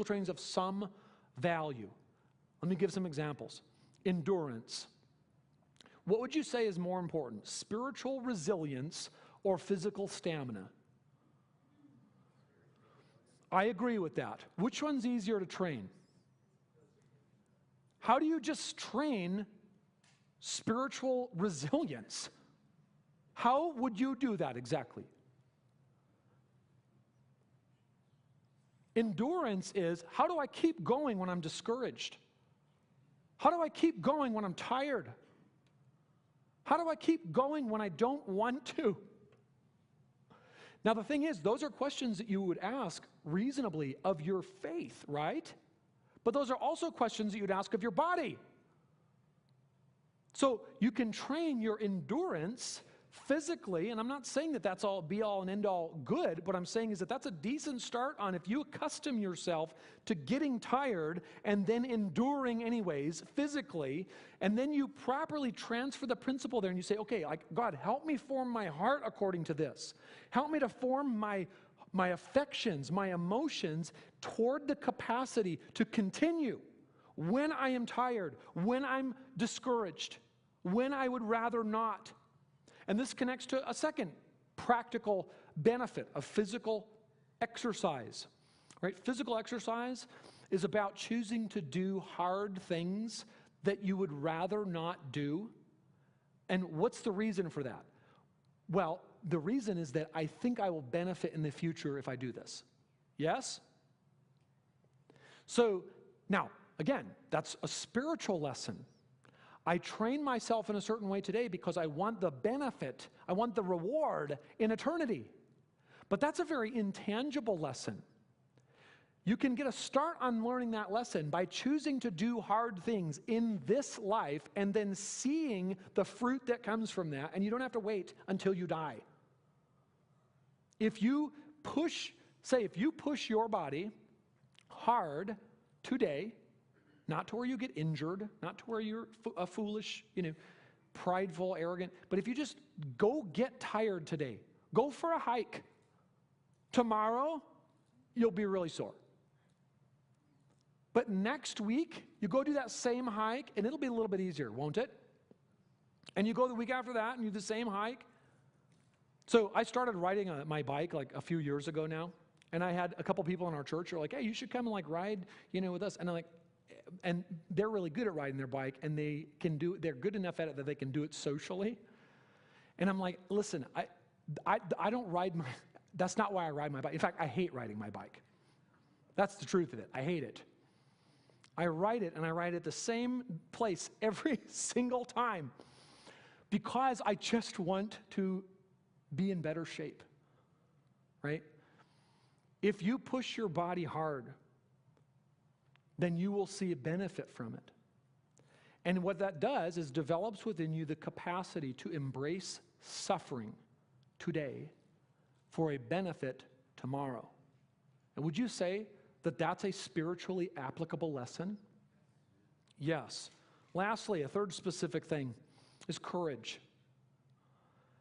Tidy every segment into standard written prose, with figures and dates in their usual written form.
training's of some value. Let me give some examples. Endurance. What would you say is more important, spiritual resilience or physical stamina? I agree with that. Which one's easier to train? How do you just train spiritual resilience? How would you do that exactly? Endurance is, how do I keep going when I'm discouraged? How do I keep going when I'm tired? How do I keep going when I don't want to? Now, the thing is, those are questions that you would ask reasonably of your faith, right? But those are also questions that you'd ask of your body. So you can train your endurance physically, and I'm not saying that that's all be all and end all good. What I'm saying is that that's a decent start on if you accustom yourself to getting tired and then enduring anyways physically, and then you properly transfer the principle there and you say, okay, like, God, help me form my heart according to this. Help me to form my affections, my emotions toward the capacity to continue when I am tired, when I'm discouraged, when I would rather not. And this connects to a second practical benefit of physical exercise, right? Physical exercise is about choosing to do hard things that you would rather not do. And what's the reason for that? Well, the reason is that I think I will benefit in the future if I do this. Yes? So now, again, that's a spiritual lesson. I train myself in a certain way today because I want the benefit, I want the reward in eternity. But that's a very intangible lesson. You can get a start on learning that lesson by choosing to do hard things in this life and then seeing the fruit that comes from that, and you don't have to wait until you die. If you push your body hard today, not to where you get injured, not to where you're a foolish, prideful, arrogant, but if you just go get tired today, go for a hike. Tomorrow, you'll be really sore. But next week, you go do that same hike, and it'll be a little bit easier, won't it? And you go the week after that, and you do the same hike. So I started riding my bike like a few years ago now, and I had a couple people in our church who were like, hey, you should come and like ride, with us. And I'm like, and they're really good at riding their bike, and they're good enough at it that they can do it socially. And I'm like, listen, I don't ride that's not why I ride my bike. In fact, I hate riding my bike. That's the truth of it. I hate it. I ride it, and I ride it the same place every single time because I just want to be in better shape, right? If you push your body hard, then you will see a benefit from it. And what that does is develops within you the capacity to embrace suffering today for a benefit tomorrow. And would you say that that's a spiritually applicable lesson? Yes. Lastly, a third specific thing is courage.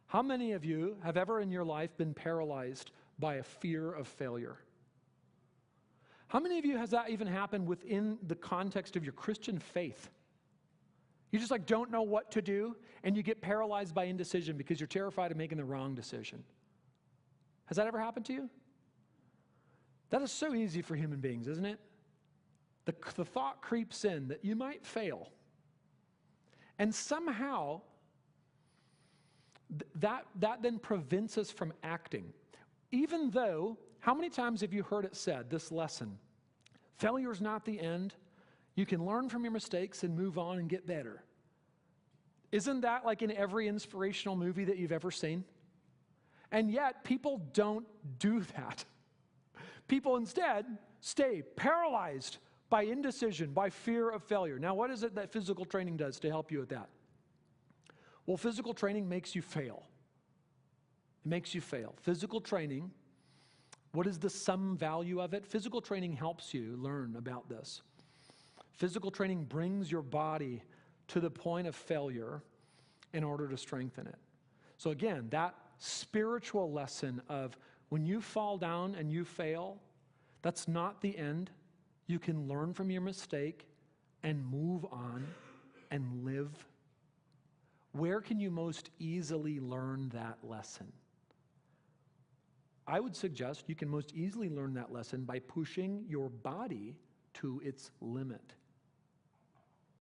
How many of you have ever in your life been paralyzed by a fear of failure? How many of you has that even happened within the context of your Christian faith? You just don't know what to do, and you get paralyzed by indecision because you're terrified of making the wrong decision. Has that ever happened to you? That is so easy for human beings, isn't it? The thought creeps in that you might fail. And somehow, that then prevents us from acting. Even though, how many times have you heard it said, this lesson, failure is not the end. You can learn from your mistakes and move on and get better. Isn't that like in every inspirational movie that you've ever seen? And yet, people don't do that. People instead stay paralyzed by indecision, by fear of failure. Now, what is it that physical training does to help you with that? Well, physical training makes you fail. It makes you fail. Physical training, what is the sum value of it? Physical training helps you learn about this. Physical training brings your body to the point of failure in order to strengthen it. So again, that spiritual lesson of when you fall down and you fail, that's not the end. you can learn from your mistake and move on and live? Where can you most easily learn that lesson? I would suggest you can most easily learn that lesson by pushing your body to its limit.